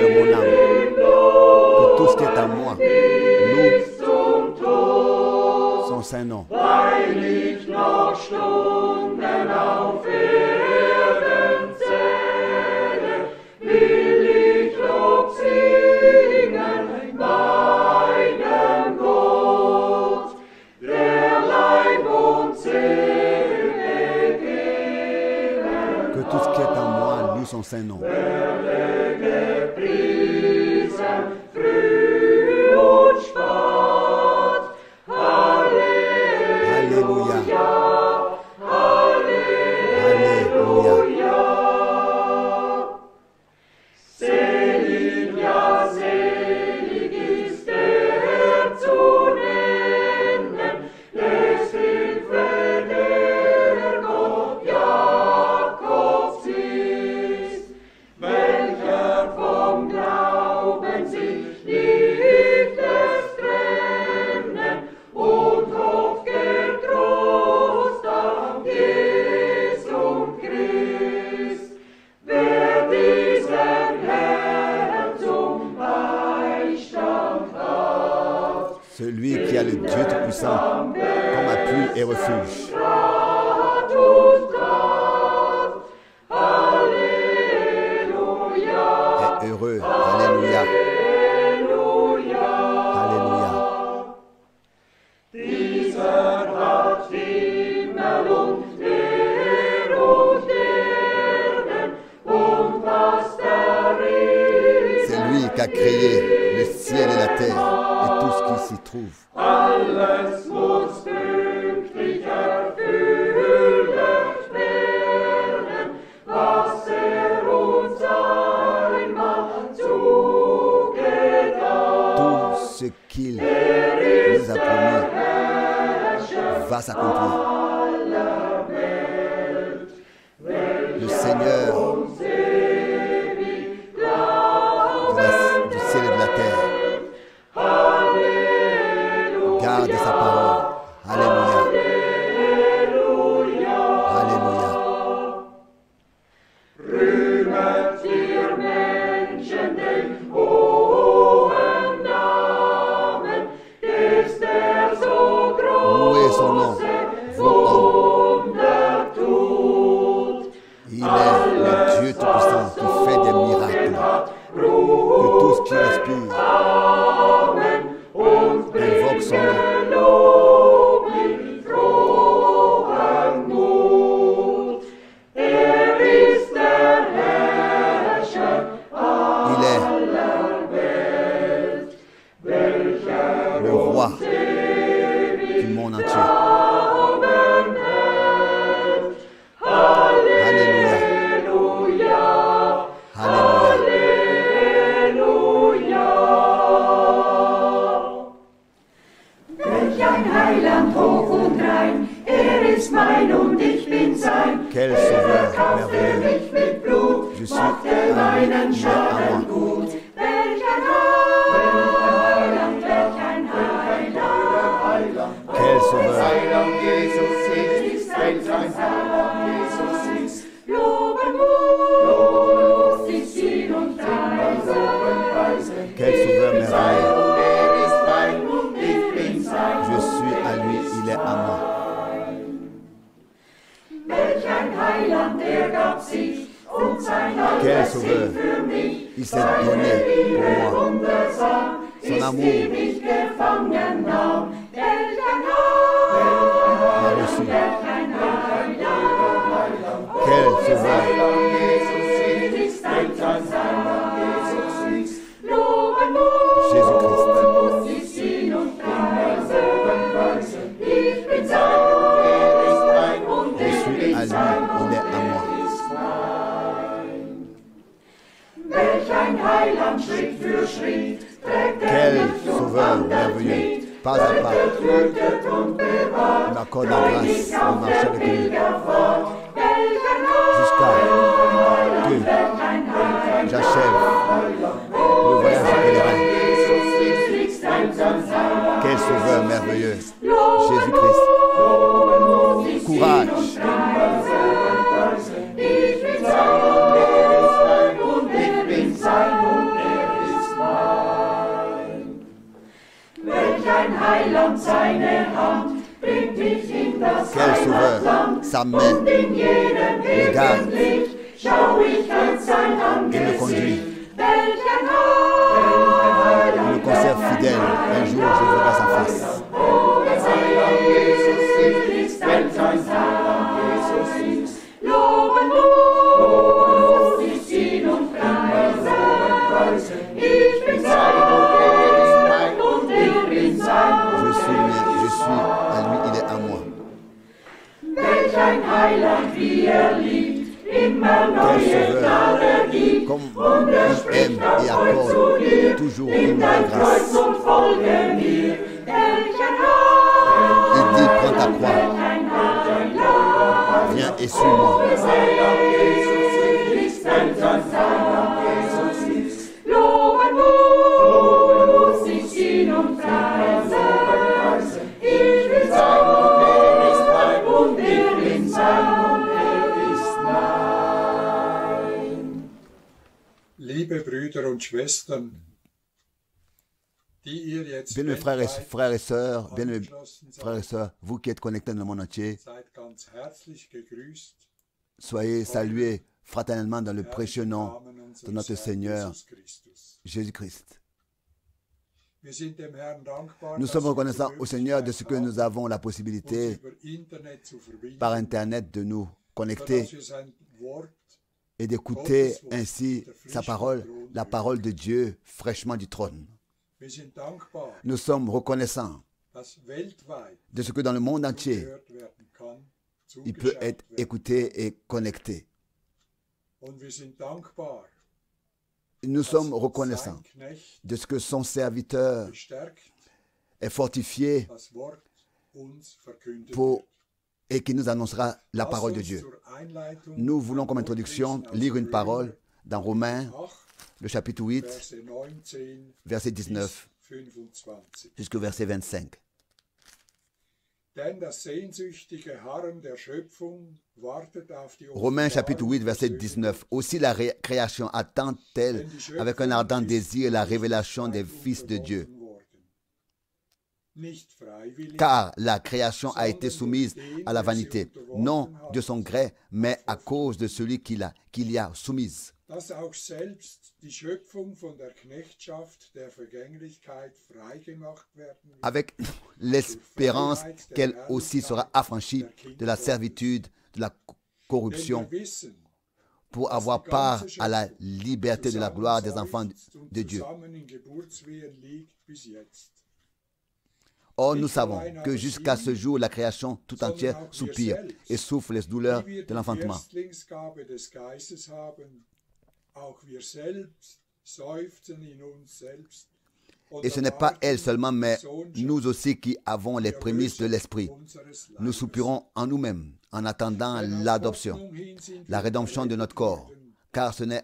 cœur, mon âme, que tout ce qui est à moi loue son saint nom. Weil ich noch Stunden auf Erden zähle, will ich Lob singen meinem Gott, der Leib und Seele geben. Que tout ce qui est en moi loue son saint nom. Werde gepriesen, früh und spät. Alléluia. Halleluja. Selig, ja, selig ist der zu nennen, des Hilfe der Gott Jakobs ist, welcher vom Glauben sich nicht lässt trennen und hofft getrost auf Jesum Christ. Wer diesen Herrn zum Beistand hat, Celui qui a le Dieu Tout-Puissant comme appui et refuge. Rat und Tat. Halleluja. Est heureux. Alléluia. Alléluia. Dieser hat Himmel und Meer und Erden und was darin C'est lui qui a créé le ciel et la terre et tout ce qui s'y trouve. alles muss pünktlich erfüllt werden, was uns einmal zugetan. Tout ce qu'il nous a promis va s'accomplir. Le Seigneur du ciel et de la terre garde sa parole. Alléluia. Alléluia. Rühmet ihr Menschen den hohen Namen, ist der so Louez son nom, große vous hommes. Wunder tut. Il est le Dieu Tout-Puissant qui fait des miracles. Que tout ce qui respire Amen und invoque son nom. Lob mit frohem Mut. Ist der Herrscher Il est aller Welt, welcher le roi ewig du monde entier. Glauben hält. Alléluia. Halleluja. Alléluia. Halleluja. Welch ein Heiland hoch und rein, ist mein und ich bin sein. Quel sauveur Kaufte merveilleux. mich mit Blut, Je suis machte à lui, meinen il est à Schaden moi. gut. Welch ein Heiland, welch ein Heiland. Quel sauveur. Heiland Jesus ist, wenn sein Heiland Jesus ist. Loben muss ich ihn und preisen. Quel sauveur merveilleux. Und er ist mein und ich bin sein. Je suis à lui, il est à moi. Welch ein Heiland, der gab sich und sein Quel Alles sauveur. für mich. Il s'est donné pour moi. Wundersam Son ist, amour. die mich gefangen nahm. Welch ein Il a reçu. Quel sauveur. Heiland Jesus ist, wenn sein Heiland Jesus ist. Loben muss Jésus-Christ. ich ihn und preisen. Ich bin sein Er ist mein und Je ich suis bin à lui, sein. il est à moi. Welch ein Heiland Schritt für Schritt trägt Quel mich und sauveur wandert merveilleux. mit, Pas à pas, tötet und il bewahrt, m'accorde la grâce de marcher avec lui jusqu'à que j'achève le voyage pèlerin. Quel sauveur merveilleux. Jésus-Christ. Courage. Ich bin sein und er ist mein und ich bin sein und er Heiland seine Hand, bringt mich in das Quel sauveur, Heimatland. sa main Und in jedem me garde, Ebenlicht schau ich an sein il me conduit, Angesicht. Welch ein Heiland, il me conserve fidèle. Un jour, je verrai sa face. oh, es ist ein Jesus. Loben muss ich ihn und preisen. Ich bin sein und er bin sein. Je suis à lui, il est à moi. Welch ein Heiland, wie liebt, immer neue Gnade gibt. Comme Und il aime et accorde toujours une nouvelle grâce. und folge mir. Welch ein Il dit, prends ta croix, viens et suis-moi. Loben muss ich ihn und preisen. Ich will sein und er will sein. Liebe Brüder und Schwestern, die ihr jetzt Bien-aimés frères et sœurs, bien-aimés angeschlossen frères et seid, sœurs, vous qui êtes connectés dans le monde entier, seid ganz herzlich gegrüßt. soyez salués fraternellement dans le Herrn, précieux im nom Namen de unseres notre Herrn Seigneur Jesus Christus. Jésus-Christ. Wir sind dem Herrn dankbar, Nous dass sommes wir reconnaissants die au Seigneur de ce que nous Möglichkeit avons la haben, uns possibilité über Internet zu verbinden, par Internet de nous connecter sodass wir sein Wort et d'écouter ainsi sa parole, la parole de Dieu fraîchement du trône. Wir sind dankbar, Nous sommes reconnaissants dass weltweit de ce que dans le monde entier, gehört werden kann, il peut zugeschaut être werden. écouté et connecté. Und wir sind dankbar, Nous sommes dass reconnaissants sein Knecht de ce que son serviteur gestärkt est fortifié das Wort uns verkündet pour, wird. et qui nous annoncera la Lass parole de uns Dieu. zur Einleitung Nous voulons comme ein introduction Wort lesen lire aus une parole dans Romains, 8, le chapitre 8, Verse 19 verset 19 bis 25. jusqu'au verset 25. Denn das sehnsüchtige Harren der Schöpfung wartet auf die Romains chapitre 8, Offenbarung verset der Söhne 19. Aussi la création attend-elle avec un ardent désir la révélation des fils de Dieu. worden. Nicht freiwillig, Car la création a été soumise à la vanité, non de son gré, mais à cause de celui qui l'y a soumise. dass auch selbst die Schöpfung von der Knechtschaft der Vergänglichkeit freigemacht werden wird. Avec l'espérance qu'elle aussi sera affranchie de la servitude, de la Denn corruption, wir wissen, pour avoir part à la liberté de la gloire des enfants de Dieu. zusammen in Geburtswehen liegt bis jetzt. Or, nous savons que jusqu'à ce jour, la création tout entière soupire et souffre les douleurs Wie wir de die l'enfantement. Erstlingsgabe des Geistes haben, auch wir selbst seufzen in uns selbst. und Et ce n'est pas elle erwarten seulement, mais die Sohnschaft, nous aussi qui avons les die prémices de Erlösung l'Esprit. unseres Nous Leibes. soupirons en nous-mêmes en attendant Denn auf l'adoption, Hoffnung hin sind la wir rédemption de notre corps. worden. Car Eine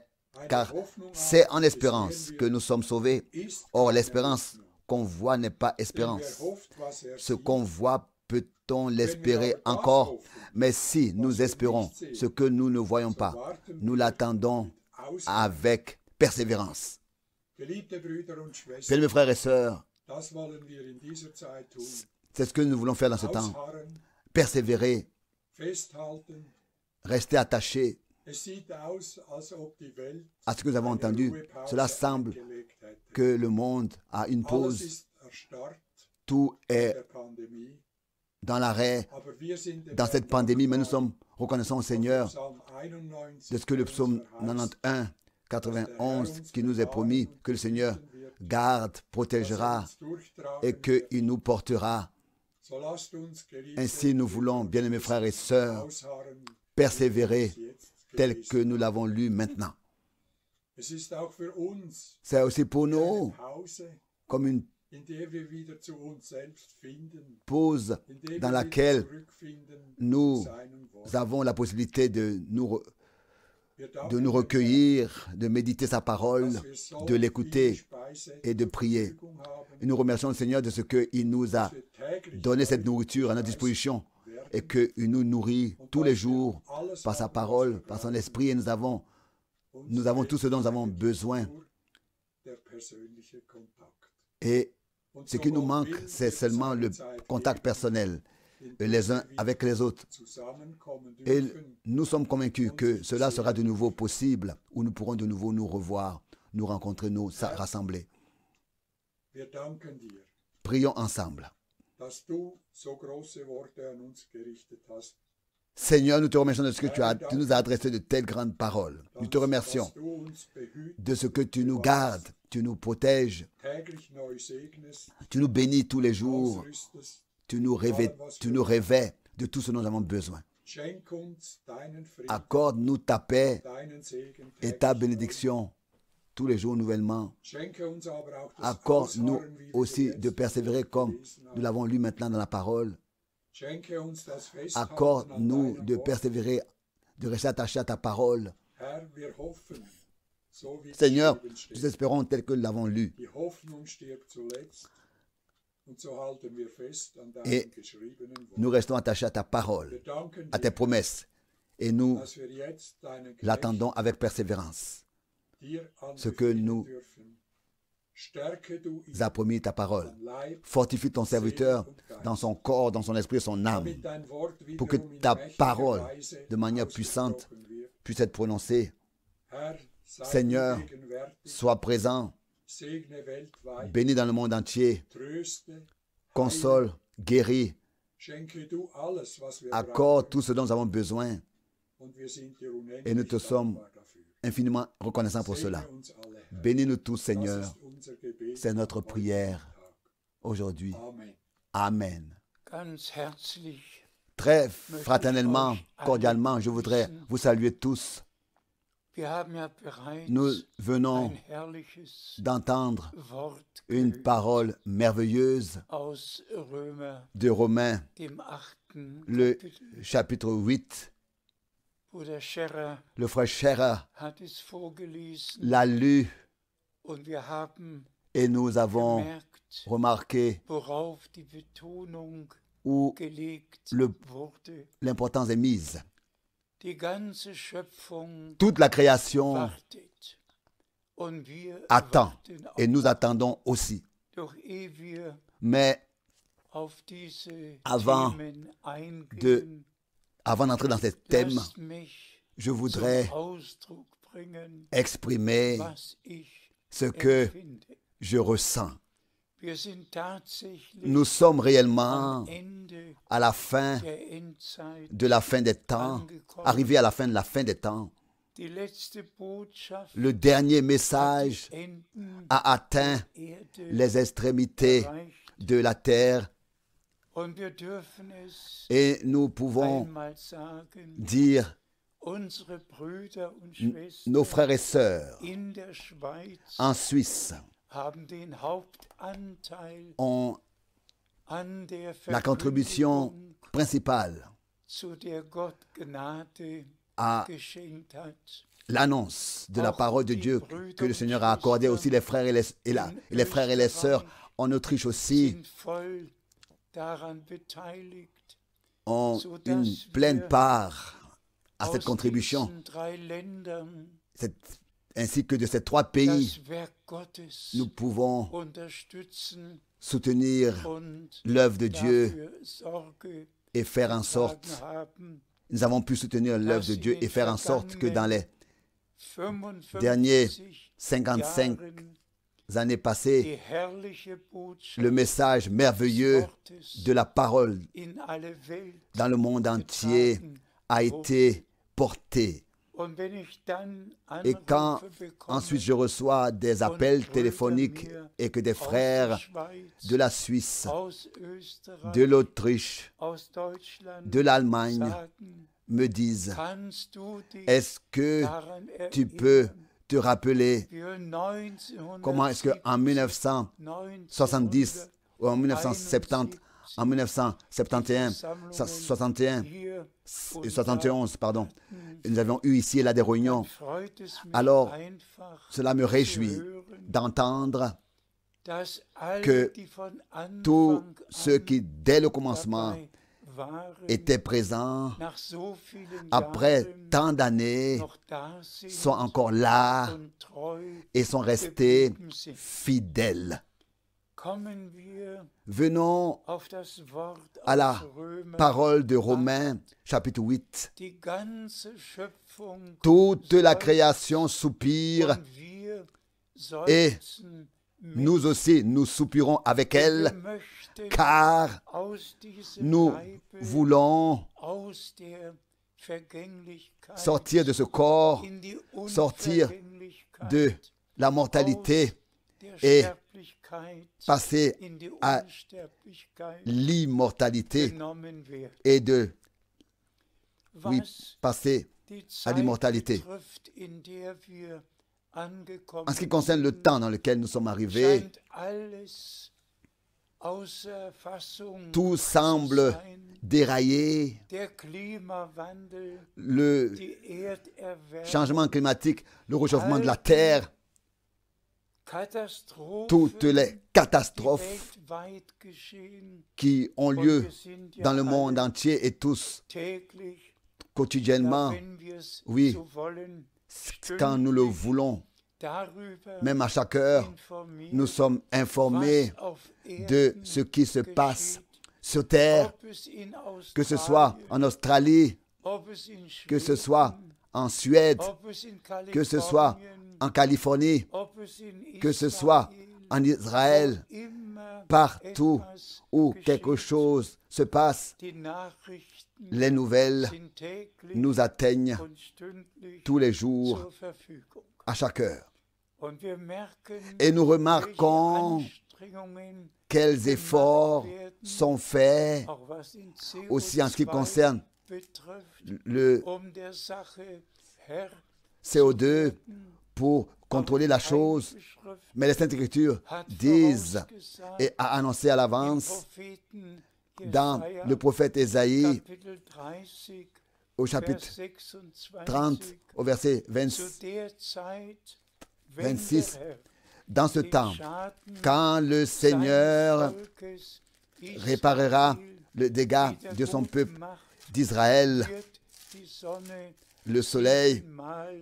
Hoffnung c'est aber, en die espérance sehen que wir, nous sommes sauvés. ist Or, keine l'espérance Hoffnung. qu'on voit n'est pas Denn wer espérance. hofft, was Ce sieht, qu'on voit, peut-on wenn wir l'espérer aber das encore? hoffen, Mais si was nous wir espérons nicht sehen, ce que nous ne voyons so pas, warten nous wir l'attendons mit Ausharren. avec persévérance. Geliebte Brüder und Bien, Schwestern, mes frères et sœurs, das wollen wir in dieser Zeit tun. c'est ce que nous voulons faire dans ce temps. Ausharren, Persévérer, festhalten. rester attachés Es sieht aus, als ob die Welt à ce que nous avons eine entendu. Ruhepause Cela semble eingelegt hätte. que le monde a une Alles pause, ist erstarrt tout est der Pandemie, dans l'arrêt aber wir sind dem dans Herrn cette pandémie, mais nous dankbar, sommes reconnaissants au was der Seigneur Psalm 91 de ce que le uns psaume verheißt, 91, 91 qui nous est promis, que le Seigneur garde, protégera dass er uns durchtragen et qu'il nous portera. So lasst uns, geliebte Ainsi, nous voulons, bien-aimés frères et sœurs, ausharren, persévérer wie wir es jetzt tel gelesen que nous l'avons lu maintenant. Es ist auch für uns C'est aussi pour eine nous Pause, comme une in der wir wieder zu uns selbst finden, pause in der dans wir laquelle wieder zurückfinden nous zu seinem Wort. avons la possibilité de nous Wir de danken nous dem Herrn, recueillir, de méditer sa parole, dass wir so de l'écouter viele Speise et de zur prier. Verfügung haben, Et nous remercions le Seigneur de ce qu'il nous a dass wir täglich donné cette neu nourriture à notre disposition werden et qu'il nous nourrit tous les jours alles par sa haben, parole, was wir par son brauchen. esprit et nous avons tout ce dont nous avons besoin Der persönliche Kontakt. et Und Ce so qui nous auch manque, will c'est es seulement eine le Zeit contact geben, personnel in les der uns wir avec les autres. zusammenkommen Et dürfen. nous sommes convaincus que cela sera de nouveau possible, où nous pourrons de nouveau nous revoir, nous rencontrer, nous rassembler. Wir danken dir, Prions ensemble. dass du so große Worte an uns gerichtet hast. Seigneur, nous te remercions de ce que tu nous as adressé de telles grandes paroles. Nous te remercions Dass du uns behütest, de ce que tu nous gardes, tu nous protèges, täglich neu segnest, tu nous bénis tous les jours, ausrüstest. tu nous revêts de tout ce dont nous avons besoin. Schenk uns deinen Frieden, Accorde-nous ta paix deinen Segen et ta täglich neu. bénédiction tous les jours nouvellement. Schenke uns aber auch das Accorde-nous Ausharren, wie wir aussi jetzt de persévérer comme gelesen haben. nous l'avons lu maintenant dans la parole. Schenke uns das Festhalten an Accorde-nous deinem de Wort. persévérer, de rester attaché à ta parole. Herr, wir hoffen, so wie Seigneur, geschrieben steht. nous espérons tel que nous l'avons lu. Die Hoffnung stirbt zuletzt, und so halten wir fest an Et deinem geschriebenen Wort. Nous restons attachés à ta Wir parole, danken à tes dir, promesses. Et nous dass wir jetzt deinen l'attendons avec persévérance. dir Ce que anbefehlen nous dürfen. Stärke du ihn a promis ta parole. an Leib, Fortifie ton serviteur dans son corps, dans son esprit et son âme, damit dein Wort pour que wiederum in ta mächtiger parole, Weise de manière puissante, ausgesprochen wird. puisse être prononcée. Herr, sei Seigneur, du gegenwärtig, sois présent, segne weltweit, bénis dans le monde entier, tröste, console, guéris, schenke du alles, was wir accorde brauchen, tout ce dont nous avons besoin. und wir sind dir Et nous unendlich te sommes dankbar dafür. infiniment reconnaissants pour Segne cela. uns alle, Herr. Bénis-nous tous, Das Seigneur. ist unser Gebet C'est notre an heute prière Tag. aujourd'hui. Amen. Amen. Ganz herzlich Très fraternellement, cordialement, je voudrais vous saluer tous. Wir haben ja bereits Nous venons ein herrliches d'entendre Wort une gehört parole merveilleuse aus Römer, de Romains, dem 8. le Kapitel. chapitre 8. Bruder Scherer Le frère Scherer hat es vorgelesen l'a lu und wir haben et nous avons gemerkt, remarqué worauf die Betonung où gelegt le- wurde. l'importance est mise. Die ganze Schöpfung Toute la création wartet und wir attend warten et auch. nous attendons aussi. Doch ehe wir Mais auf diese Avant Themen eingehen, avant d'entrer dans ces thèmes, lasst mich je zum voudrais Ausdruck bringen, exprimer was ich ce que empfinde. je ressens. Wir sind tatsächlich Nous sommes réellement am Ende à la fin der Endzeit. de la fin des temps, arrivé à la fin de la fin des temps. Die letzte Botschaft Le dernier message des Enden a atteint Erde les extrémités erreicht. de la terre Und wir dürfen es et nous pouvons einmal sagen, dire, unsere Brüder und Schwestern nos frères et sœurs in der Schweiz en Suisse haben den Hauptanteil ont an der la contribution Verkündigung, principale zu der Gott Gnade à geschenkt hat. l'annonce de la parole de Dieu que le Seigneur a accordé aussi les frères les frères et les sœurs en Autriche aussi Sind voll daran beteiligt, ont une pleine part à cette aus contribution, diesen 3 Ländern ainsi que de ces 3 pays. das Werk Gottes Nous pouvons unterstützen soutenir und l'œuvre de Dieu dafür Sorge et faire en getragen sorte, haben. nous avons pu soutenir l'œuvre de Dieu et faire en sorte que dans les 55 derniers 55 Jahren années passées, die herrliche Botschaft le message merveilleux Wortes de la parole in alle Welt dans le monde entier a été porté. Und wenn ich dann Et quand Anrufe bekomme ensuite je reçois des appels téléphoniques et que des aus der frères Schweiz, de la Suisse, aus Österreich, de l'Autriche, aus Deutschland de l'Allemagne sagen, me disent, kannst du dich est-ce que daran tu erinnern, peux te rappeler wie comment est-ce qu'en 1970 ou en 1970, en 1971, 61 hier et 71, pardon, nous avions eu ici et là des réunions. freut es mich Alors, einfach cela me réjouit zu hören, d'entendre dass alle, que die von tous Anfang ceux an qui, dès le commencement, dabei waren, étaient présents, nach so vielen après Jahren tant d'années, noch da sind sont encore là und treu et sont restés geblieben sind. fidèles. kommen wir venons à la parole de Romains, chapitre 8. Die ganze Schöpfung Toute la création soupire und wir et seufzen nous aussi, nous soupirons avec elle, Wir möchten car aus diesem nous Leibe, voulons aus der Vergänglichkeit sortir de ce corps, in die sortir Unvergänglichkeit, de la mortalité aus der et Sterblichkeit passer in die à Unsterblichkeit l'immortalité genommen werden. et de, oui, Was passer die à Zeit l'immortalité. betrifft, in der wir angekommen En ce qui concerne le sind, temps dans lequel nous sommes arrivés, scheint alles außer Fassung tout zu semble sein. dérailler. Der Klimawandel, Le die Erderwärmung, changement climatique, le réchauffement de la terre, Katastrophen, toutes les die catastrophes weltweit geschehen. qui ont Und lieu wir sind ja dans le monde alle entier et tous täglich, quotidiennement, wenn wir es oui, so wollen, quand nous le stündlich voulons, darüber même à chaque heure, informiert, nous sommes informés was auf de Erden ce qui se passe geschieht. sur terre, Ob es in que ce soit Australien, en Australie, ob es in que ce Schweden, soit en Suède, ob es in que ce soit Kalifornien, en Californie, ob es in que ce soit Israel, en Israël, wo immer partout etwas où geschieht. quelque chose se passe, Die Nachrichten les nouvelles sind täglich nous atteignent und stündlich tous les jours, zur Verfügung. à chaque heure. Und wir merken, Et nous welche remarquons Anstrengungen, quels efforts sont faits auch was den aussi en ce qui CO2 concerne betrifft, le der Sache Herr CO2 pour contrôler la chose. Mais les Saintes Écritures disent et a annoncé à l'avance dans le prophète Ésaïe au chapitre 30, au verset 26, dans ce temps, quand le Seigneur réparera le dégât de son peuple d'Israël, le soleil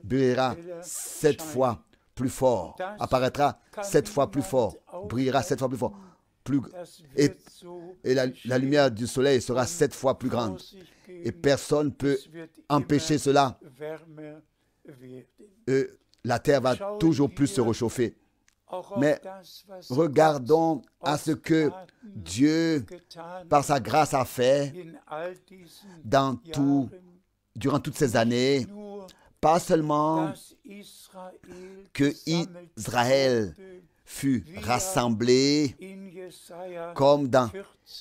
brillera 7 fois plus fort, apparaîtra 7 fois plus fort, brillera 7 fois plus fort, et la lumière du soleil sera 7 fois plus grande. Et personne ne peut empêcher cela. La terre va toujours plus se réchauffer. Mais regardons à ce que Dieu, par sa grâce, a fait durant toutes ces années. Pas seulement que Israël fut rassemblé, comme dans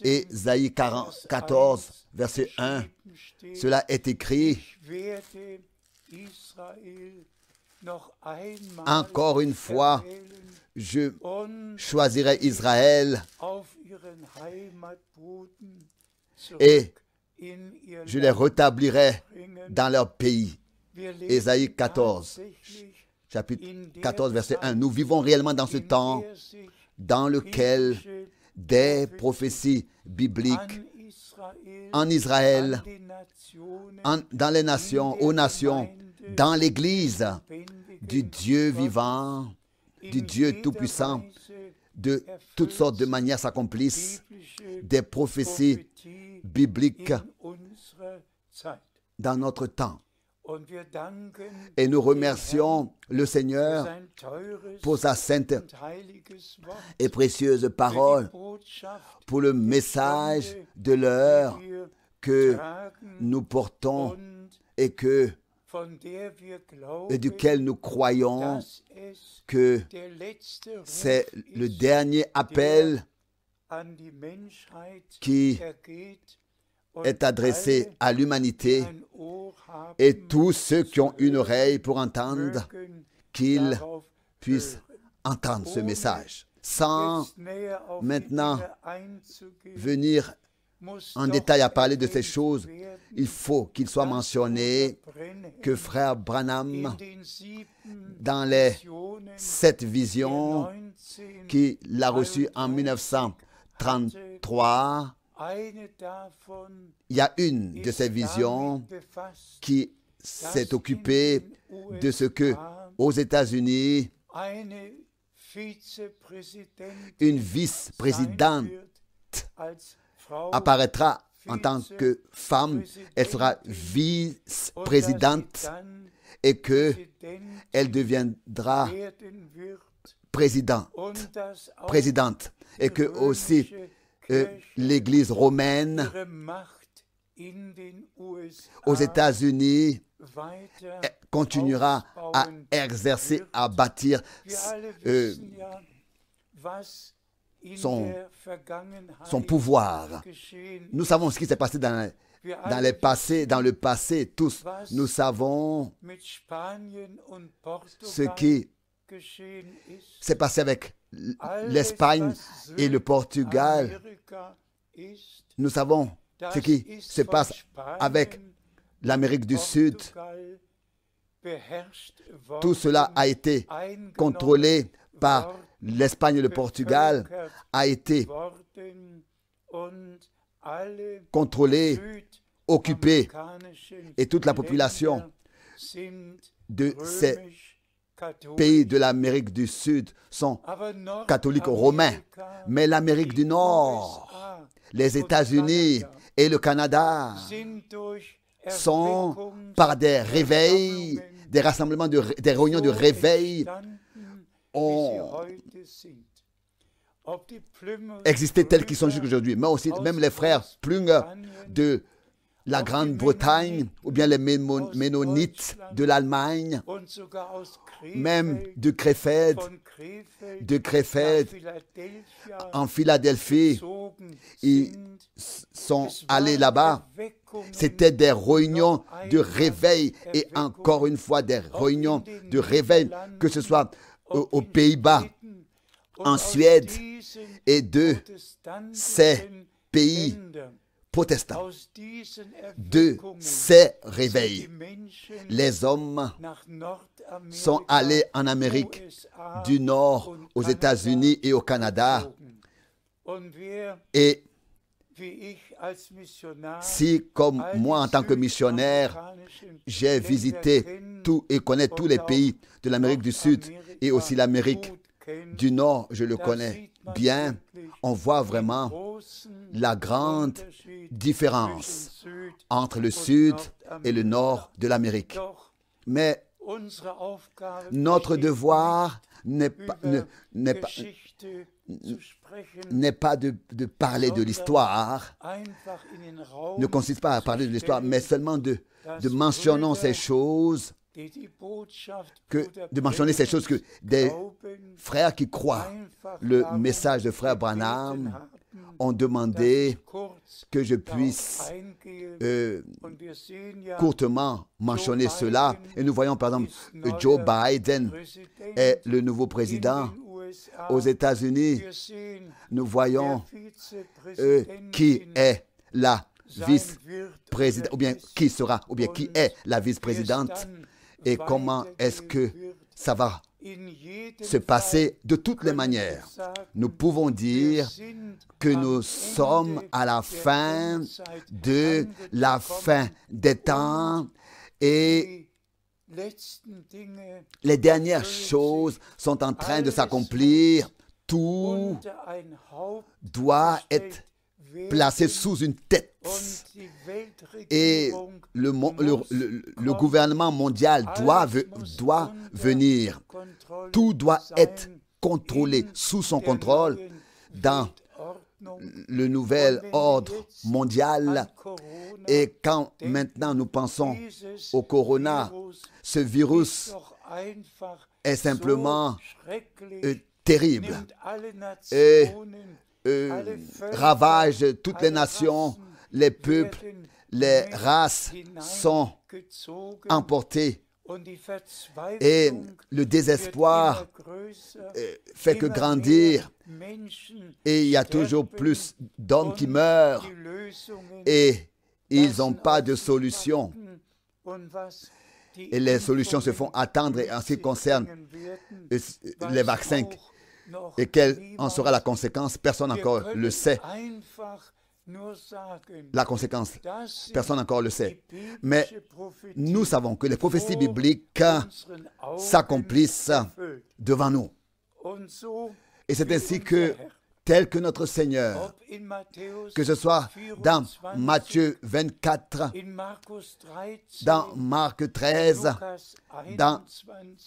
Ésaïe 14, verset 1, cela est écrit: encore une fois, je choisirai Israël et je les rétablirai dans leur pays. Ésaïe 14, chapitre 14, verset 1. Nous vivons réellement dans ce temps dans lequel des prophéties bibliques en Israël, dans les nations, aux nations, dans l'Église du Dieu vivant, du Dieu tout-puissant, de toutes sortes de manières s'accomplissent des prophéties bibliques dans notre temps. Et nous remercions le Seigneur pour sa sainte et précieuse parole, pour le message de l'heure que nous portons et duquel nous croyons que c'est le dernier appel qui est adressé à l'humanité, et tous ceux qui ont une oreille pour entendre, qu'ils puissent entendre ce message. Sans maintenant venir en détail à parler de ces choses, il faut qu'il soit mentionné que frère Branham, dans les 7 visions qu'il a reçues en 1933, il y a une de ces visions qui s'est occupée de ce que, aux États-Unis, une vice-présidente apparaîtra en tant que femme. Elle sera vice-présidente et qu'elle deviendra présidente. Et que aussi l'Église romaine aux États-Unis continuera à exercer, à bâtir son pouvoir. Nous savons ce qui s'est passé dans le passé, tous. Nous savons ce qui s'est passé avec l'Espagne et le Portugal. Nous savons ce qui se passe avec l'Amérique du Sud. Tout cela a été contrôlé par l'Espagne et le Portugal, a été contrôlé, occupé, et toute la population de ces pays de l'Amérique du Sud sont catholiques romains. Mais l'Amérique du Nord, les États-Unis et le Canada sont par des réveils, des rassemblements, des réunions de réveil, ont existé tels qu'ils sont jusqu'aujourd'hui. Mais aussi, même les frères Plünger de la Grande-Bretagne, ou bien les Ménonites de l'Allemagne, même de Krefeld, en Philadelphie, ils sont allés là-bas. C'était des réunions de réveil, et encore une fois des réunions de réveil, que ce soit aux Pays-Bas, en Suède, et de ces pays protestants. De ces réveils, les hommes sont allés en Amérique du Nord, aux États-Unis et au Canada. Et si, comme moi en tant que missionnaire, j'ai visité tout et connais tous les pays de l'Amérique du Sud et aussi l'Amérique du Nord, je le connais bien, on voit vraiment la grande différence entre le Sud et le Nord de l'Amérique. Mais notre devoir n'est pas de parler de l'histoire, ne consiste pas à parler de l'histoire, mais seulement de mentionner ces choses, que des frères qui croient le message de frère Branham ont demandé que je puisse courtement mentionner cela. Et nous voyons par exemple Joe Biden est le nouveau président aux États-Unis. Nous voyons qui est la vice-présidente, ou bien qui sera, ou bien qui est la vice-présidente, et comment est-ce que ça va se passer. De toutes les manières, nous pouvons dire que nous sommes à la fin de la fin des temps, et les dernières choses sont en train de s'accomplir. Tout doit être placé sous une tête, et le gouvernement mondial doit venir. Tout doit être contrôlé, sous son contrôle, dans le nouvel ordre mondial. Et quand maintenant nous pensons au corona, ce virus est simplement terrible et ravage toutes les nations, les peuples, les races sont emportés, et le désespoir fait que grandir, et il y a toujours plus d'hommes qui meurent et ils n'ont pas de solution, et les solutions se font attendre. Et en ce qui concerne les vaccins, et quelle en sera la conséquence, personne encore le sait. La conséquence, personne encore le sait. Mais nous savons que les prophéties bibliques s'accomplissent devant nous. Et c'est ainsi que, tel que notre Seigneur, que ce soit dans Matthieu 24, dans Marc 13, dans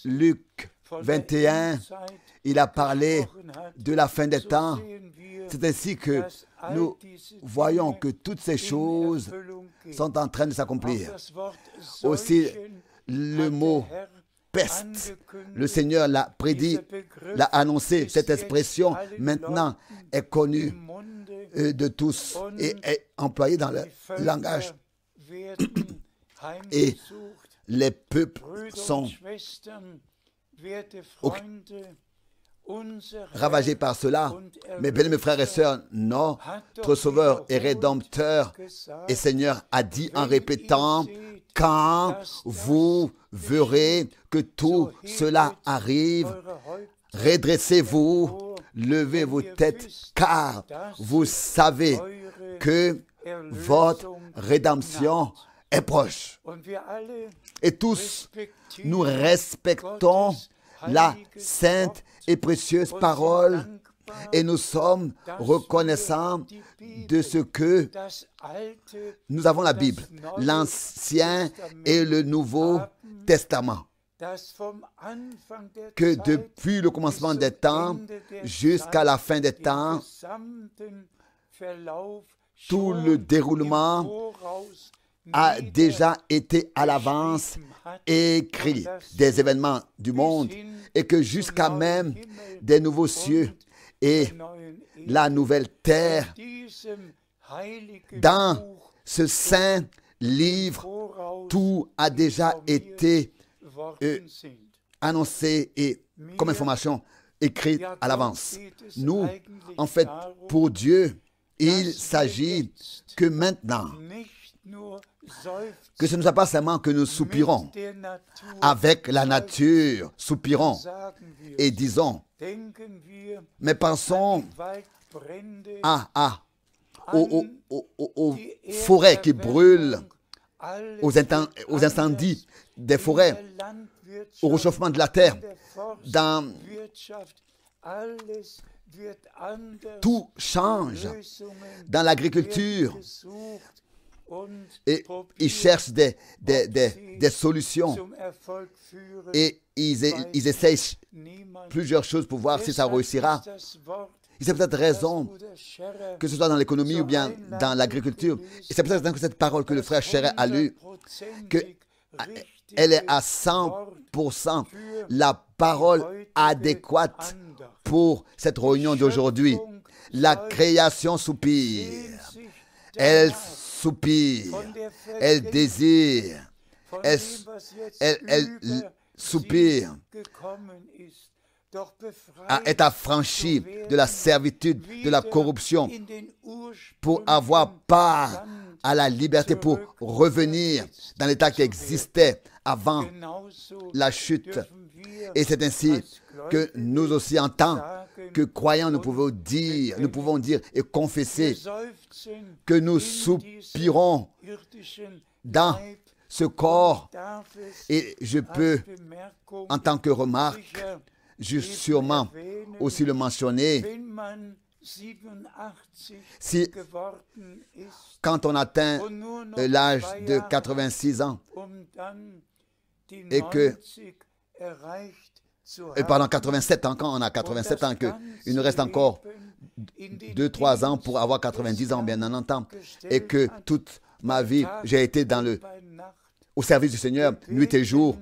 Luc 21, il a parlé de la fin des temps. C'est ainsi que nous voyons que toutes ces choses sont en train de s'accomplir. Aussi, le mot peste, le Seigneur l'a prédit, l'a annoncé. Cette expression maintenant est connue de tous et est employée dans le langage. Et les peuples sont ravagés par cela. Mais bien, mes frères et sœurs, notre Sauveur et Rédempteur et Seigneur a dit en répétant: quand vous verrez que tout cela arrive, redressez-vous, levez vos têtes, car vous savez que votre rédemption est proche. Et tous, nous respectons la sainte et précieuse parole et nous sommes reconnaissants de ce que nous avons la Bible, l'Ancien et le Nouveau Testament, que depuis le commencement des temps jusqu'à la fin des temps, tout le déroulement a déjà été à l'avance écrit des événements du monde et que jusqu'à même des nouveaux cieux et la nouvelle terre, dans ce saint livre, tout a déjà été annoncé et comme information écrite à l'avance. Nous, en fait, pour Dieu, il s'agit que maintenant, que ce ne soit pas seulement que nous soupirons avec la nature, soupirons et disons, mais pensons aux forêts qui brûlent, aux incendies des forêts, au réchauffement de la terre. Tout change dans l'agriculture. Et ils cherchent des solutions et ils essayent plusieurs choses pour voir si ça réussira. Et c'est peut-être raison, que ce soit dans l'économie ou bien dans l'agriculture, et c'est peut-être que cette parole que le frère Chéret a lue, qu'elle est à 100% la parole adéquate pour cette réunion d'aujourd'hui. La création soupire. Elle soupire, elle désire, elle soupire, est affranchie de la servitude, de la corruption, pour avoir part à la liberté, pour revenir dans l'état qui existait avant la chute. Et c'est ainsi que nous aussi, en tant que croyants, nous pouvons dire et confesser que nous soupirons dans ce corps. Et je peux, en tant que remarque, sûrement aussi le mentionner, si quand on atteint l'âge de 86 ans et que pendant 87 ans, quand on a 87 ans, qu'il nous reste encore 2-3 ans pour avoir 90 ans, bien entendu, et que toute ma vie, j'ai été au service du Seigneur, nuit et jour.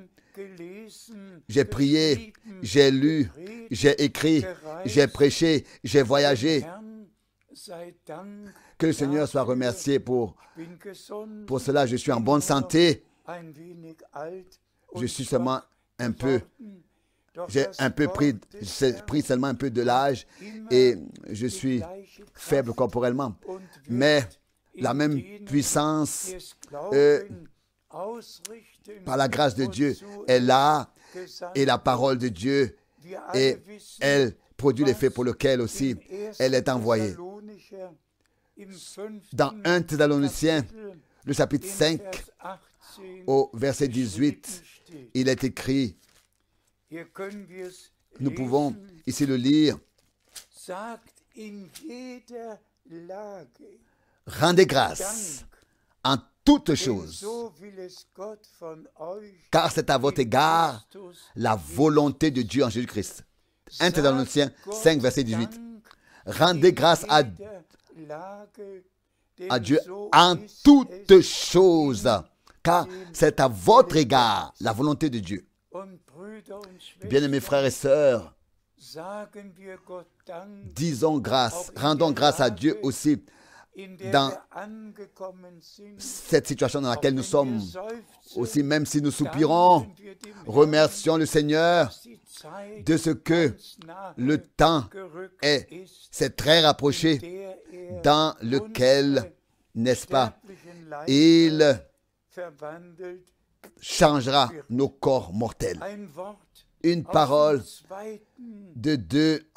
J'ai prié, j'ai lu, j'ai écrit, j'ai prêché, j'ai voyagé. Que le Seigneur soit remercié pour cela. Je suis en bonne santé. Je suis seulement un peu... J'ai pris seulement un peu de l'âge et je suis faible corporellement. Mais la même puissance, par la grâce de Dieu, est là et la parole de Dieu, et elle produit l'effet pour lequel aussi elle est envoyée. Dans 1 Thessaloniciens, le chapitre 5, au verset 18, il est écrit: nous pouvons ici le lire. sagt in jeder Lage, Rendez grâce en toutes denn choses, so will es Gott von euch car c'est à votre in égard Christus la volonté de Dieu en Jésus-Christ. 1 Thessaloniciens 5, verset 18. Rendez grâce à Dieu en toutes choses, car c'est à votre égard la volonté de Dieu. Bien-aimés frères et sœurs, disons grâce, rendons grâce à Dieu aussi dans cette situation dans laquelle nous sommes. Aussi, même si nous soupirons, remercions le Seigneur de ce que le temps s'est très rapproché dans lequel, n'est-ce pas, il changera nos corps mortels. Une parole de 2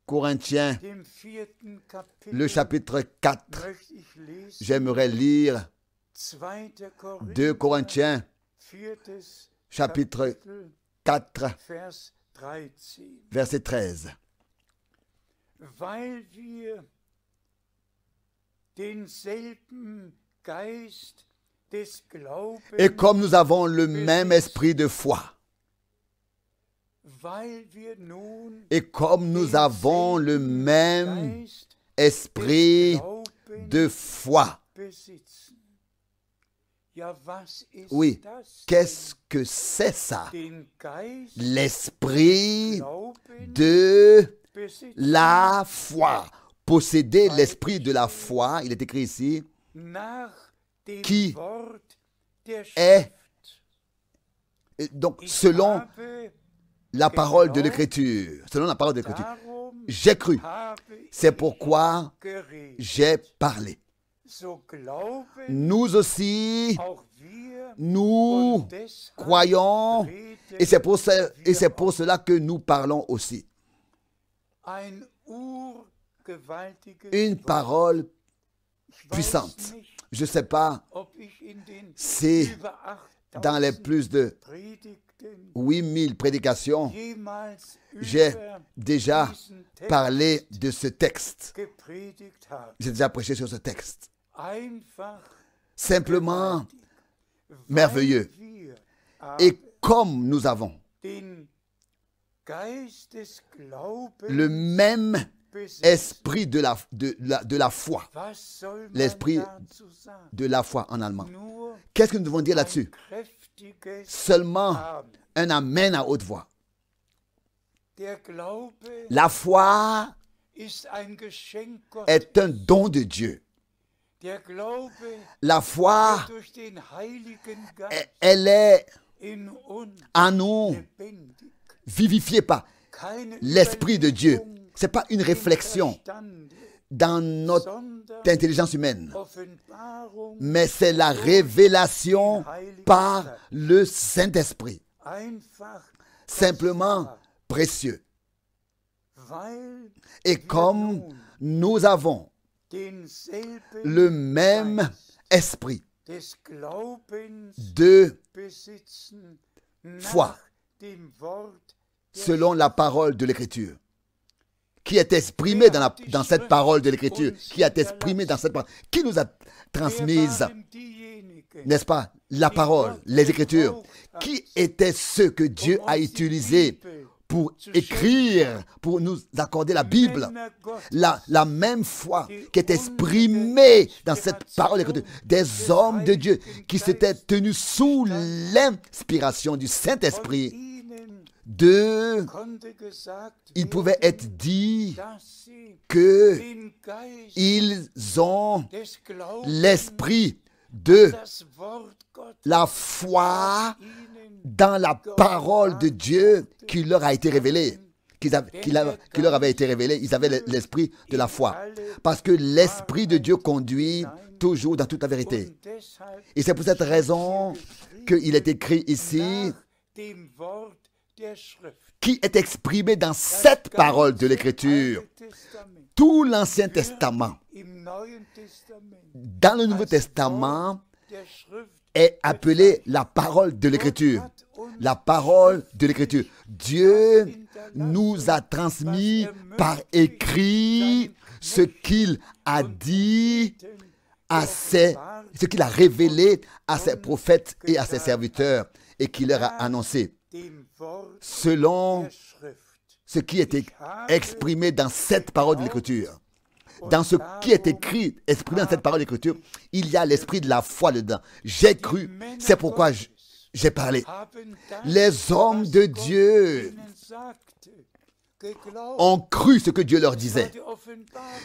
Corinthiens, le chapitre 4. J'aimerais lire 2 Corinthiens, chapitre 4, verset 13. Weil wir denselben Geist des Glaubens, Et comme nous avons le même esprit de foi, weil wir nun et comme nous avons le même Geist esprit de foi. besitzen. Ja, was ist Oui, das? qu'est-ce que c'est ça? Den Geist L'esprit Glauben de besitzen. la foi. Posséder l'esprit de la foi, il est écrit ici, Nach dem qui Wort der est, Schrift. donc Ich selon habe la parole de l'Écriture, selon la parole de l'Écriture, darum j'ai cru, habe c'est ich pourquoi geredet. j'ai parlé. So glauben Nous aussi, auch wir nous und deshalb croyons, reden et c'est pour wir cela que nous parlons aussi. ein urgewaltiges Une Wort. parole Ich weiß puissante. nicht, Je ne sais pas ob ich in den si über dans les 8000 plus de Predigten 8000 prédications, jemals j'ai über déjà diesen Text parlé de ce texte. gepredigt habe. J'ai déjà prêché sur ce texte. Einfach Simplement gewaltig, merveilleux. weil wir Et aber comme nous avons den Geist des Glaubens le même besitzen. esprit de la foi, Was soll man l'esprit dazu sagen? de la foi en allemand. Nur Qu'est-ce que nous devons dire ein là-dessus? kräftiges Seulement Amen. un amen à haute voix. Der Glaube La foi ist ein Geschenk Gottes. est un don de Dieu. Der Glaube La foi, wird durch den Heiligen Geist elle est in uns en nous lebendig. vivifiée par Keine l'Esprit de Dieu. Überlegung Ce n'est pas une im réflexion Verstande, dans notre sondern intelligence humaine, Offenbarung mais c'est la révélation par le Saint-Esprit. einfach Simplement précieux. weil Et comme nous avons denselben le même Geist esprit des Glaubens de besitzen foi, nach dem Wort der selon la parole de l'Écriture, qui est exprimée dans cette parole de l'Écriture, qui est exprimée dans cette parole, qui nous a transmise, waren diejenigen, n'est-ce pas, la parole, les Écritures, qui étaient ceux que Dieu a utilisés pour écrire, pour nous accorder la Bible. Männer Gottes, La même foi qui est exprimée dans cette parole d'Écriture, des hommes de Dieu qui s'étaient tenus sous l'inspiration du von Saint-Esprit, ihnen konnte gesagt il pouvait être dit dass sie que den Geist ils ont des Glaubens, l'esprit de das Wort Gottes la foi ihnen dans la parole de Dieu qui leur a été révélée, qui leur avait été révélée. Ils avaient l'esprit de la foi. Parce que l'esprit de Dieu conduit toujours dans toute la vérité. und deshalb Et c'est pour cette raison qu'il est écrit ici, nach dem Wort der Schrift. qui est exprimé dans cette parole de l'Écriture. Alte Testament, Tout l'Ancien Testament, im Neuen Testament, dans le Nouveau Testament, der Schrift est appelé la parole de l'Écriture. la parole de l'Écriture. Dieu nous a transmis par écrit ce qu'il a dit ce qu'il a révélé à ses prophètes et à ses serviteurs et qu'il leur a annoncé selon ce qui était exprimé dans cette parole de l'Écriture. Dans ce qui est écrit, exprimé dans cette parole de l'Écriture, il y a l'esprit de la foi dedans. J'ai cru, c'est pourquoi j'ai parlé. Les hommes de Dieu ont cru ce que Dieu leur disait.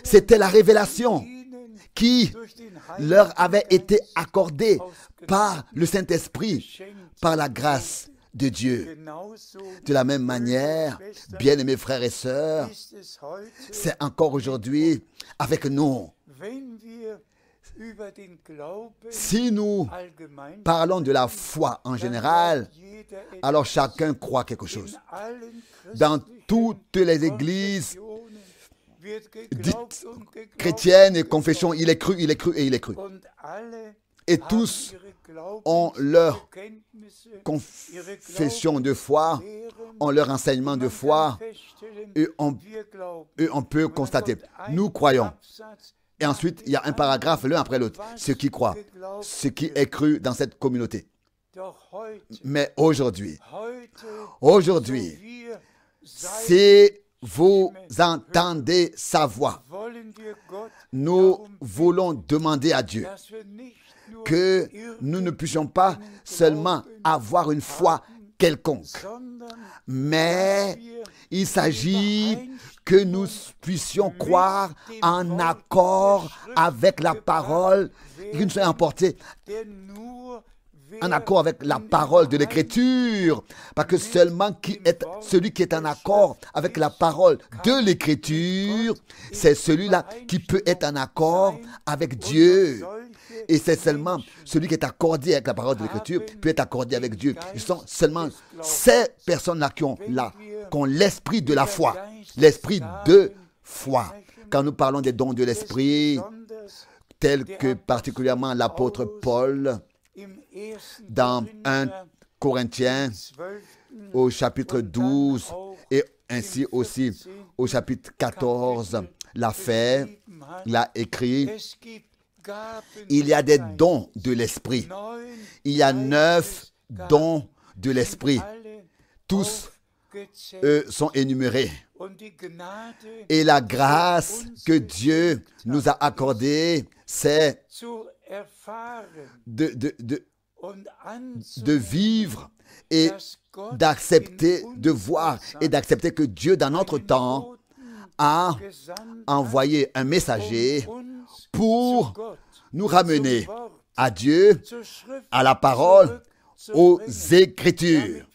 C'était la révélation qui leur avait été accordée par le Saint-Esprit, par la grâce de Dieu. De la même manière, bien-aimés frères et sœurs, c'est encore aujourd'hui avec nous. Si nous parlons de la foi en général, alors chacun croit quelque chose. Dans toutes les églises dites chrétiennes et confessions, il est cru, il est cru et il est cru. Et tous ont leur confession de foi, ont leur enseignement de foi, et on peut constater, nous croyons. Et ensuite, il y a un paragraphe l'un après l'autre, ce qui croit, ce qui est cru dans cette communauté. Mais aujourd'hui, si vous entendez sa voix, nous voulons demander à Dieu que nous ne puissions pas seulement avoir une foi quelconque, mais il s'agit que nous puissions croire en accord avec la parole, que nous soyons emportés en accord avec la parole de l'Écriture, parce que seulement celui qui est en accord avec la parole de l'Écriture, c'est celui-là qui peut être en accord avec Dieu. Et c'est seulement celui qui est accordé avec la parole de l'Écriture peut être accordé avec Dieu. Ce sont seulement ces personnes-là qui ont l'esprit de la foi. L'esprit de foi. Quand nous parlons des dons de l'esprit, tels que particulièrement l'apôtre Paul, dans 1 Corinthiens, au chapitre 12, et ainsi aussi au chapitre 14, l'a fait, l'a écrit. Il y a des dons de l'esprit. Il y a 9 dons de l'esprit. Tous sont énumérés. Et la grâce que Dieu nous a accordée, c'est de vivre et d'accepter, de voir et d'accepter que Dieu, dans notre temps, a envoyé un messager pour nous ramener à Dieu, à la parole, aux Écritures,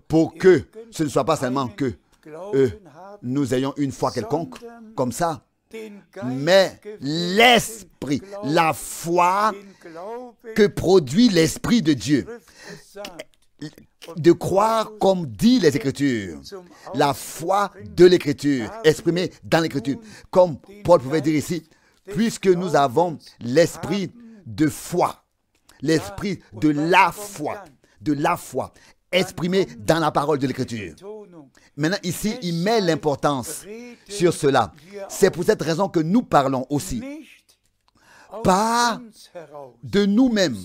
pour que ce ne soit pas seulement que nous ayons une foi quelconque, comme ça, mais l'esprit, la foi que produit l'Esprit de Dieu, de croire comme dit les Écritures, la foi de l'Écriture, exprimée dans l'Écriture, comme Paul pouvait dire ici, puisque nous avons l'esprit de foi, l'esprit de la foi, exprimé dans la parole de l'Écriture. Maintenant, ici, il met l'importance sur cela. C'est pour cette raison que nous parlons aussi, pas de nous-mêmes,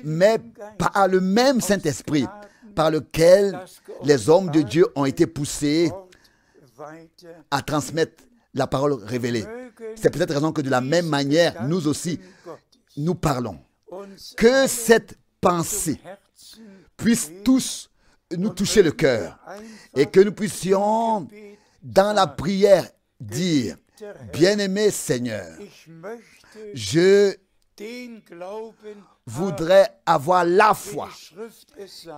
mais par le même Saint-Esprit par lequel les hommes de Dieu ont été poussés à transmettre la parole révélée. C'est pour cette raison que de la même manière, nous aussi, nous parlons. Que cette pensée puisse tous nous toucher le cœur et que nous puissions, dans la prière, dire, bien-aimé Seigneur, je voudrais avoir la foi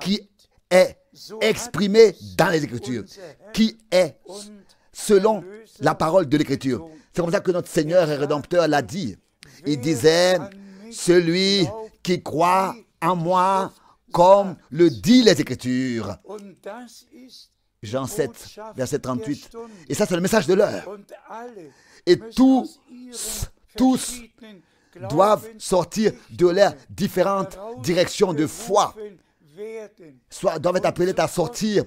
qui est exprimée dans les Écritures, qui est selon la parole de l'Écriture. C'est comme ça que notre Seigneur et Rédempteur l'a dit. Il disait, celui qui croit en moi, comme le dit les Écritures. Jean 7, verset 38. Et ça, c'est le message de l'heure. Et tous doivent sortir de leurs différentes directions de foi, doivent être appelés à sortir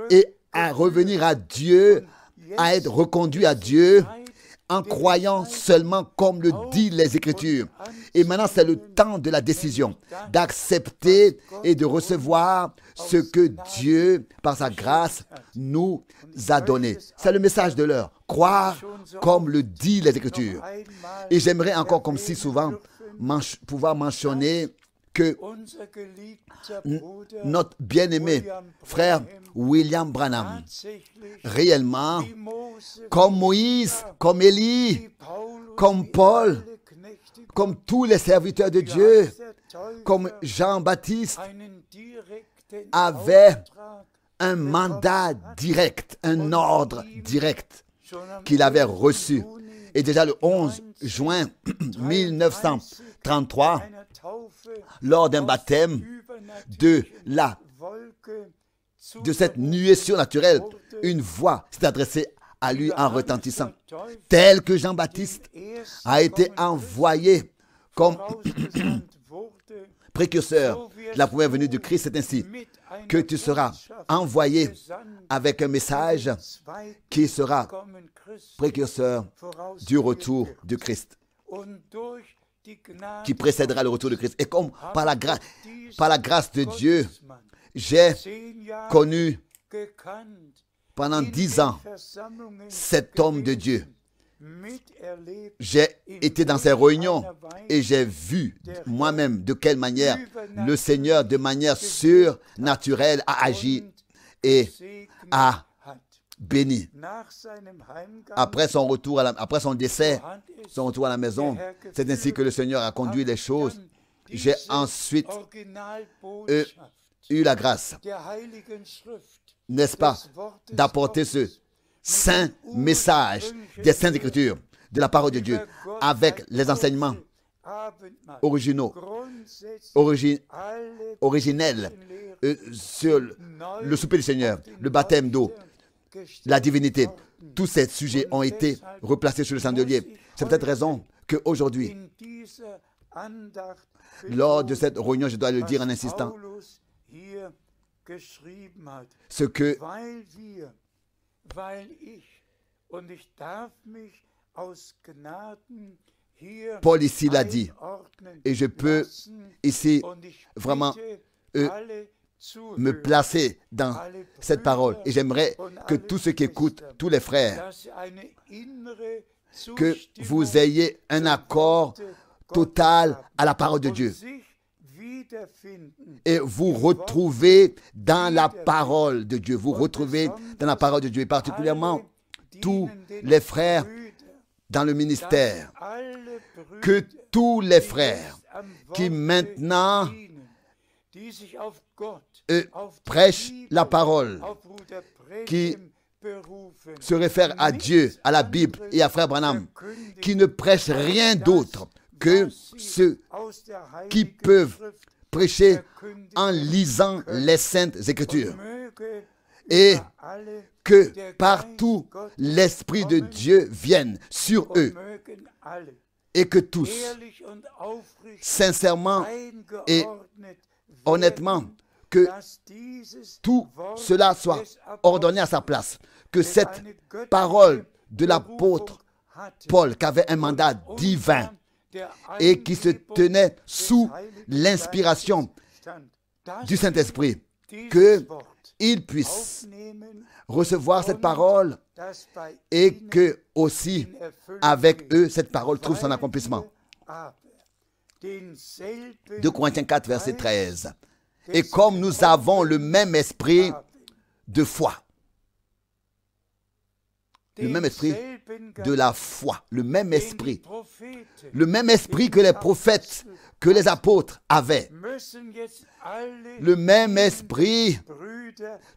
et à revenir à Dieu, à être reconduits à Dieu en croyant seulement comme le dit les Écritures. Et maintenant, c'est le temps de la décision, d'accepter et de recevoir ce que Dieu, par sa grâce, nous a donné. C'est le message de l'heure. Croire comme le dit les Écritures. Et j'aimerais encore, comme si souvent, pouvoir mentionner que notre bien-aimé frère William Branham, réellement, comme Moïse, comme Élie, comme Paul, comme tous les serviteurs de Dieu, comme Jean-Baptiste, avait un mandat direct, un ordre direct qu'il avait reçu. Et déjà le 11 juin 1933, lors d'un baptême de cette nuée surnaturelle, une voix s'est adressée à lui en retentissant, tel que Jean-Baptiste a été envoyé comme précurseur de la première venue du Christ. C'est ainsi que tu seras envoyé avec un message qui sera précurseur du retour du Christ, qui précédera le retour de Christ. Et comme par la grâce de Dieu, j'ai connu pendant 10 ans cet homme de Dieu. J'ai été dans ces réunions et j'ai vu moi-même de quelle manière le Seigneur, de manière surnaturelle, a agi et a béni. Après son retour, après son décès, son retour à la maison, c'est ainsi que le Seigneur a conduit les choses. J'ai ensuite eu la grâce, n'est-ce pas, d'apporter ce saint message des Saintes Écritures, de la parole de Dieu, avec les enseignements originaux, originels, sur le souper du Seigneur, le baptême d'eau, la divinité. Tous ces sujets ont été replacés sur le chandelier. C'est peut-être raison qu'aujourd'hui, lors de cette réunion, je dois le dire en insistant, ce que Paul ici l'a dit, et je peux ici vraiment me placer dans cette parole. Et j'aimerais que tous ceux qui écoutent, tous les frères, que vous ayez un accord total à la parole de Dieu. Et vous retrouvez dans la parole de Dieu. Vous retrouvez dans la parole de Dieu. Et particulièrement tous les frères dans le ministère. Que tous les frères qui maintenant prêchent la parole, qui se réfèrent à Dieu, à la Bible et à Frère Branham, qui ne prêchent rien d'autre que ceux qui peuvent prêcher en lisant les Saintes Écritures. Et que partout l'Esprit de Dieu vienne sur eux. Et que tous, sincèrement et honnêtement, que tout cela soit ordonné à sa place. Que cette parole de l'apôtre Paul, qui avait un mandat divin et qui se tenait sous l'inspiration du Saint-Esprit, qu'il puisse recevoir cette parole et que aussi avec eux cette parole trouve son accomplissement. 2 Corinthiens 4 verset 13. Et comme nous avons le même esprit de foi, le même esprit de la foi, le même esprit que les prophètes, que les apôtres avaient, le même esprit,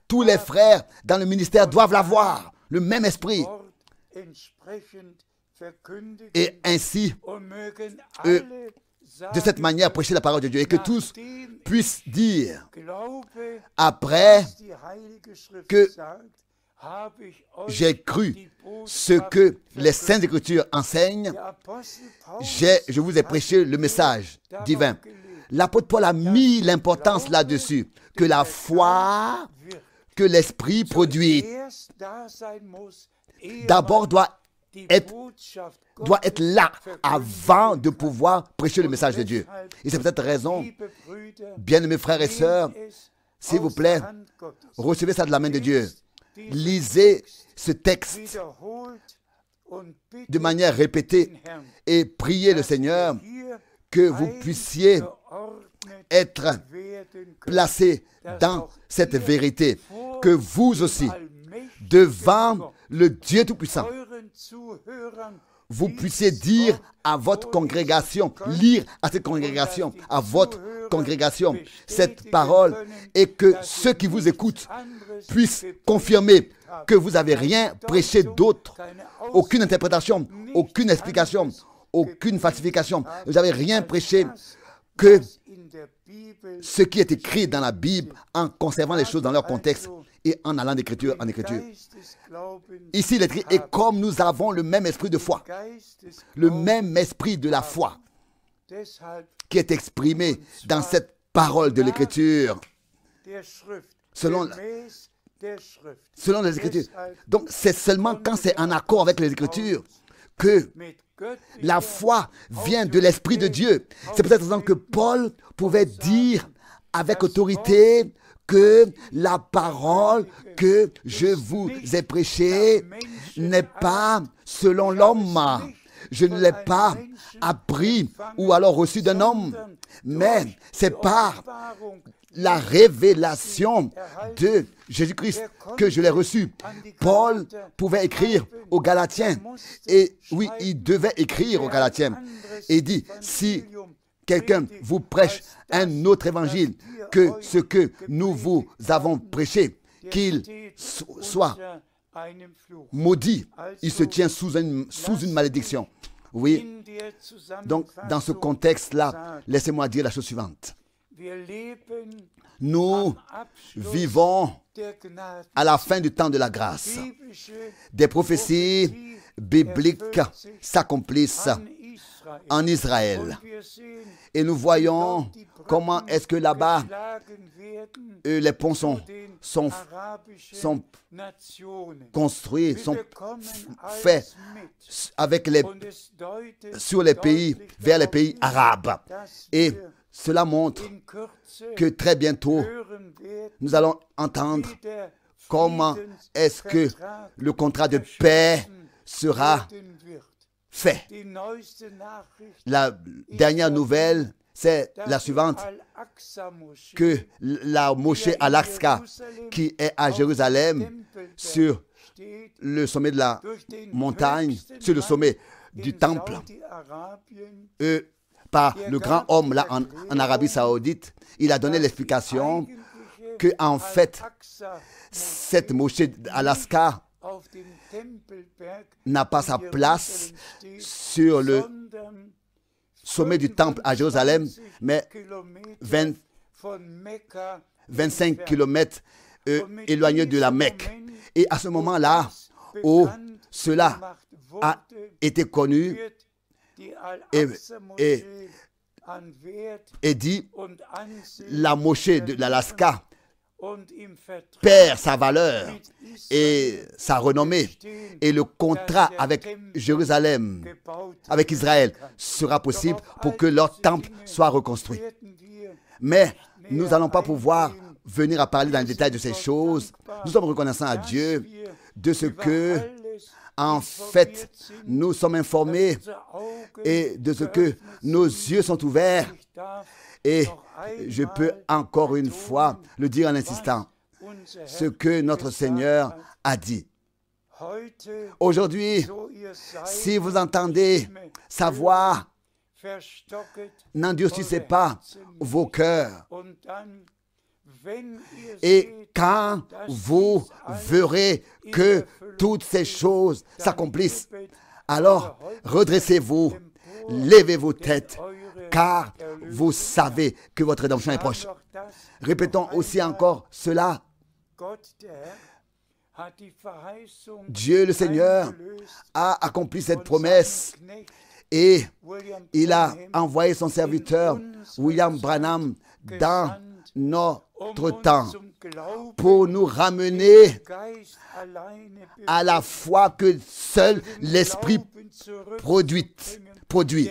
tous les frères dans le ministère doivent l'avoir, le même esprit. Et ainsi, de cette manière, prêcher la parole de Dieu et que tous puissent dire, après que j'ai cru ce que les Saintes Écritures enseignent. Je vous ai prêché le message divin. L'apôtre Paul a mis l'importance là-dessus, que la foi que l'Esprit produit, d'abord doit être là avant de pouvoir prêcher le message de Dieu. Et c'est pour cette raison, bien-aimés frères et sœurs, s'il vous plaît, recevez ça de la main de Dieu. Lisez ce texte de manière répétée et priez le Seigneur que vous puissiez être placés dans cette vérité, que vous aussi, devant le Dieu Tout-Puissant, vous puissiez dire à votre congrégation, lire à cette congrégation, à votre congrégation, cette parole, et que ceux qui vous écoutent puissent confirmer que vous n'avez rien prêché d'autre, aucune interprétation, aucune explication, aucune falsification. Vous n'avez rien prêché que ce qui est écrit dans la Bible en conservant les choses dans leur contexte et en allant d'écriture en écriture. Ici, il est écrit, et comme nous avons le même esprit de foi, le même esprit de la foi qui est exprimé dans cette parole de l'écriture, selon les Écritures. Donc, c'est seulement quand c'est en accord avec les Écritures que la foi vient de l'Esprit de Dieu. C'est pour cette raison que Paul pouvait dire avec autorité que la parole que je vous ai prêchée n'est pas selon l'homme. Je ne l'ai pas appris ou alors reçu d'un homme, mais c'est par la révélation de Jésus-Christ que je l'ai reçu. Paul pouvait écrire aux Galatiens, et oui, il devait écrire aux Galatiens, et il dit, si quelqu'un vous prêche un autre évangile que ce que nous vous avons prêché, qu'il soit maudit, il se tient sous une malédiction. Oui, donc dans ce contexte-là, laissez-moi dire la chose suivante. Nous vivons à la fin du temps de la grâce. Des prophéties bibliques s'accomplissent en Israël. Et nous voyons comment est-ce que là-bas, les ponts sont construits, sont faits avec sur les pays, vers les pays arabes. Et cela montre que très bientôt, nous allons entendre comment est-ce que le contrat de paix sera fait. La dernière nouvelle, c'est la suivante, que la moschée Al-Aqsa, qui est à Jérusalem, sur le sommet de la montagne, sur le sommet du temple, par le grand homme là en Arabie Saoudite, il a donné l'explication que en fait, cette moschée Al-Aqsa n'a pas sa place sur le sommet du temple à Jérusalem, mais 25 kilomètres éloigné de la Mecque. Et à ce moment-là, où cela a été connu et dit, la moschée de l'Alaska perd sa valeur et sa renommée, et le contrat avec Jérusalem, avec Israël, sera possible pour que leur temple soit reconstruit. Mais nous n'allons pas pouvoir venir à parler dans le détail de ces choses. Nous sommes reconnaissants à Dieu de ce que, en fait, nous sommes informés et de ce que nos yeux sont ouverts. Et je peux encore une fois le dire en insistant, ce que notre Seigneur a dit. Aujourd'hui, si vous entendez sa voix, n'endurcissez pas vos cœurs. Et quand vous verrez que toutes ces choses s'accomplissent, alors redressez-vous, levez vos têtes, car vous savez que votre rédemption est proche. Répétons aussi encore cela. Dieu le Seigneur a accompli cette promesse et il a envoyé son serviteur William Branham dans notre temps pour nous ramener à la foi que seul l'Esprit produit.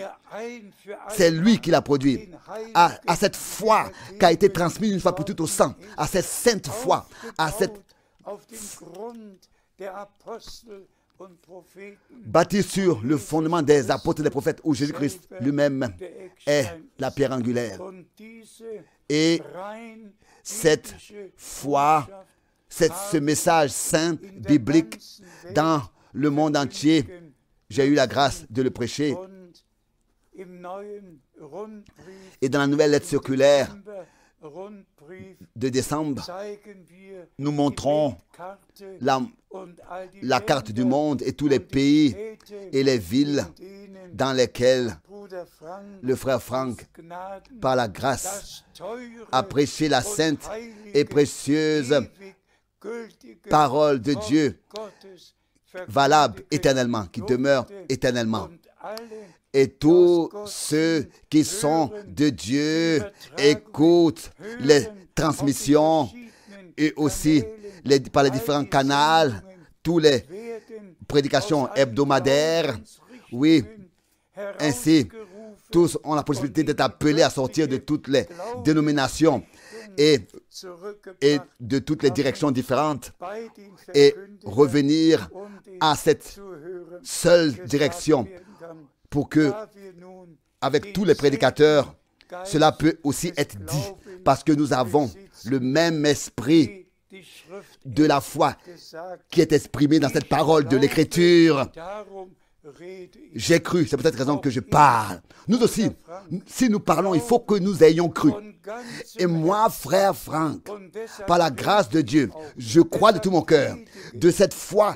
C'est lui qui l'a produit. À cette foi qui a été transmise une fois pour toutes au sang, à cette sainte foi, à cette bâti sur le fondement des apôtres et des prophètes où Jésus-Christ lui-même est la pierre angulaire. Et cette foi, ce message saint, biblique, dans le monde entier, j'ai eu la grâce de le prêcher. Et dans la nouvelle lettre circulaire de décembre, nous montrons la carte du monde et tous les pays et les villes dans lesquelles le frère Frank, par la grâce, a prêché la sainte et précieuse parole de Dieu, valable éternellement, qui demeure éternellement. Et tous ceux qui sont de Dieu écoutent les transmissions et aussi par les différents canaux, toutes les prédications hebdomadaires. Oui, ainsi, tous ont la possibilité d'être appelés à sortir de toutes les dénominations et de toutes les directions différentes et revenir à cette seule direction pour que, avec tous les prédicateurs, cela peut aussi être dit parce que nous avons le même esprit de la foi qui est exprimé dans cette parole de l'Écriture. J'ai cru, c'est pour cette raison que je parle. Nous aussi, si nous parlons, il faut que nous ayons cru. Et moi, frère Frank, par la grâce de Dieu, je crois de tout mon cœur de cette foi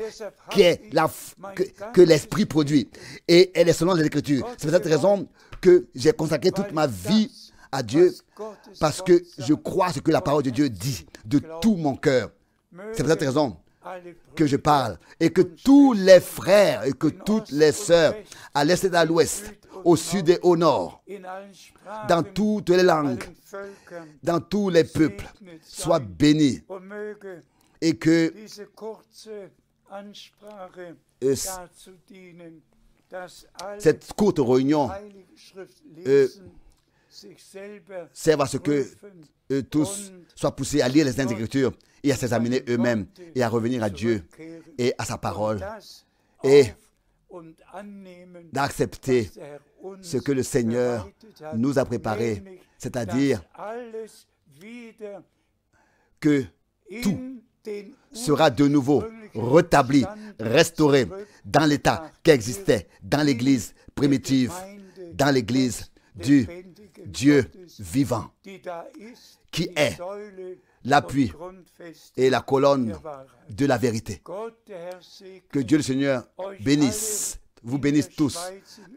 qui est que l'Esprit produit. Et elle est selon l'Écriture. C'est pour cette raison que j'ai consacré toute ma vie à Dieu, parce que je crois ce que la parole de Dieu dit de tout mon cœur. C'est pour cette raison que je parle, et que tous les frères et que toutes les sœurs, à l'est et à l'ouest, au sud et au nord, dans toutes les langues, dans tous les peuples, soient bénis, et que cette courte réunion serve à ce que tous soient poussés à lire les Saintes Écritures et à s'examiner eux-mêmes et à revenir à Dieu et à sa parole et d'accepter ce que le Seigneur nous a préparé, c'est-à-dire que tout sera de nouveau rétabli, restauré dans l'état qui existait dans l'Église primitive, dans l'Église du Dieu vivant, qui est l'appui et la colonne de la vérité. Que Dieu le Seigneur vous bénisse tous,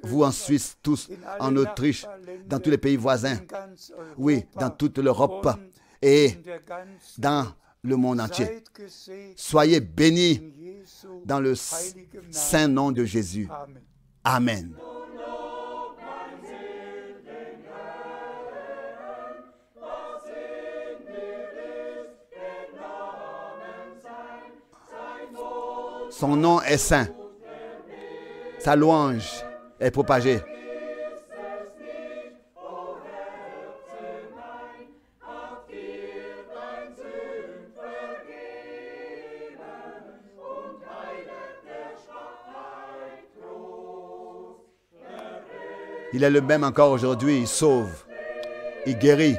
vous en Suisse, tous en Autriche, dans tous les pays voisins, oui, dans toute l'Europe et dans le monde entier. Soyez bénis dans le saint nom de Jésus. Amen. Son nom est saint. Sa louange est propagée. Il est le même encore aujourd'hui. Il sauve. Il guérit.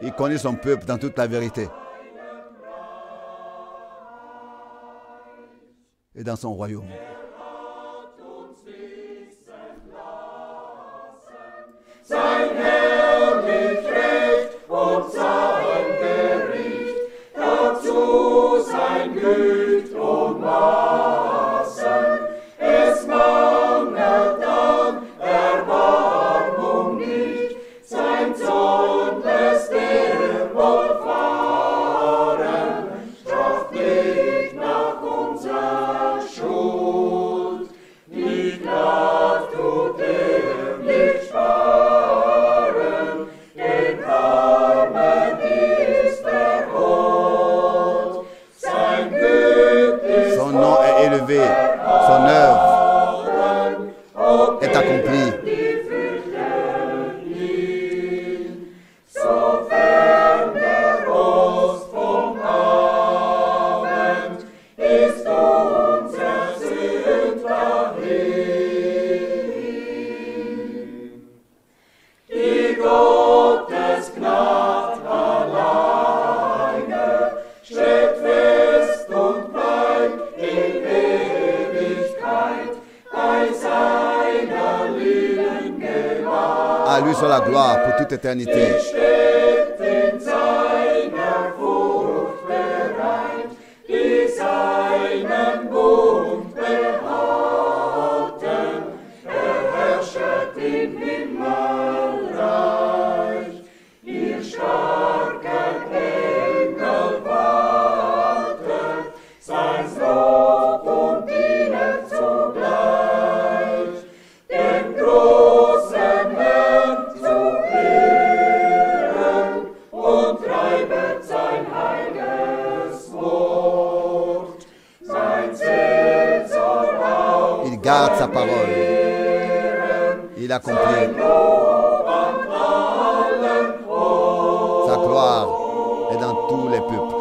Il connaît son peuple dans toute la vérité. Et dans son royaume. Sein herrlich soit la gloire pour toute éternité. Garde sa parole. Il accomplit. Sa gloire est dans tous les peuples.